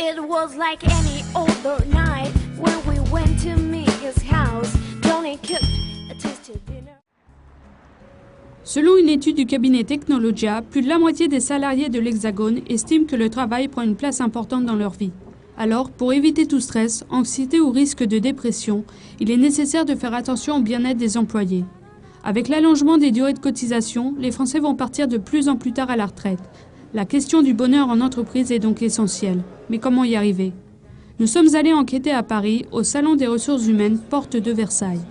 It was like any other night when we went to Mia's house. Johnny cooked a tasty dinner. Selon une étude du cabinet Technologia, plus de la moitié des salariés de l'Hexagone estiment que le travail prend une place importante dans leur vie. Alors, pour éviter tout stress, anxiété ou risque de dépression, il est nécessaire de faire attention au bien-être des employés. Avec l'allongement des durées de cotisation, les Français vont partir de plus en plus tard à la retraite. La question du bonheur en entreprise est donc essentielle. Mais comment y arriver? Nous sommes allés enquêter à Paris, au Salon des ressources humaines, porte de Versailles.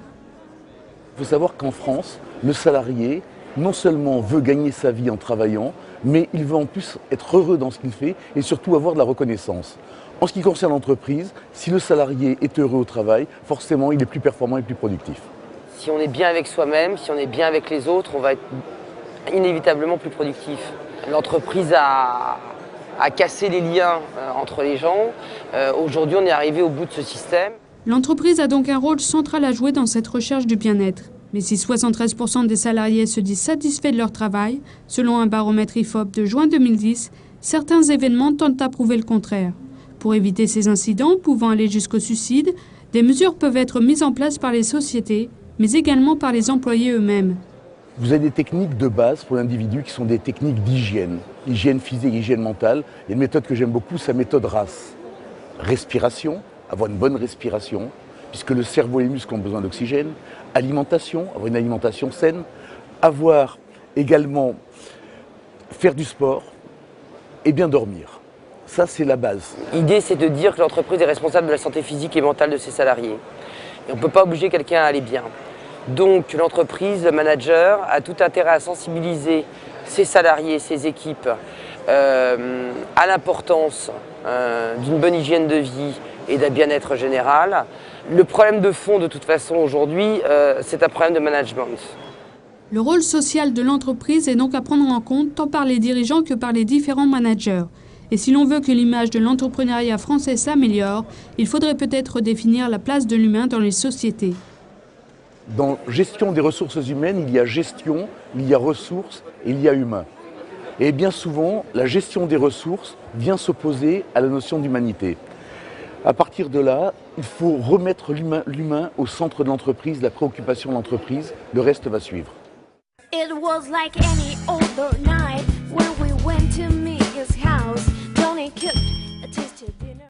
Il faut savoir qu'en France, le salarié non seulement veut gagner sa vie en travaillant, mais il veut en plus être heureux dans ce qu'il fait et surtout avoir de la reconnaissance. En ce qui concerne l'entreprise, si le salarié est heureux au travail, forcément il est plus performant et plus productif. Si on est bien avec soi-même, si on est bien avec les autres, on va être inévitablement plus productif. L'entreprise a cassé les liens entre les gens. Aujourd'hui, on est arrivé au bout de ce système. L'entreprise a donc un rôle central à jouer dans cette recherche du bien-être. Mais si 73% des salariés se disent satisfaits de leur travail, selon un baromètre IFOP de juin 2010, certains événements tentent à prouver le contraire. Pour éviter ces incidents pouvant aller jusqu'au suicide, des mesures peuvent être mises en place par les sociétés, mais également par les employés eux-mêmes. Vous avez des techniques de base pour l'individu qui sont des techniques d'hygiène. Hygiène physique, hygiène mentale. Il y a une méthode que j'aime beaucoup, c'est la méthode RAS. Respiration, avoir une bonne respiration, puisque le cerveau et les muscles ont besoin d'oxygène. Alimentation, avoir une alimentation saine. Avoir également, faire du sport et bien dormir. Ça, c'est la base. L'idée, c'est de dire que l'entreprise est responsable de la santé physique et mentale de ses salariés. Et on ne peut pas obliger quelqu'un à aller bien. Donc l'entreprise, le manager, a tout intérêt à sensibiliser ses salariés, ses équipes à l'importance d'une bonne hygiène de vie et d'un bien-être général. Le problème de fond, de toute façon, aujourd'hui, c'est un problème de management. Le rôle social de l'entreprise est donc à prendre en compte tant par les dirigeants que par les différents managers. Et si l'on veut que l'image de l'entrepreneuriat français s'améliore, il faudrait peut-être redéfinir la place de l'humain dans les sociétés. Dans gestion des ressources humaines, il y a gestion, il y a ressources et il y a humain. Et bien souvent, la gestion des ressources vient s'opposer à la notion d'humanité. À partir de là, il faut remettre l'humain au centre de l'entreprise, la préoccupation de l'entreprise, le reste va suivre. It was like any other night when we went to Mia's house. Johnny cooked a tasty dinner.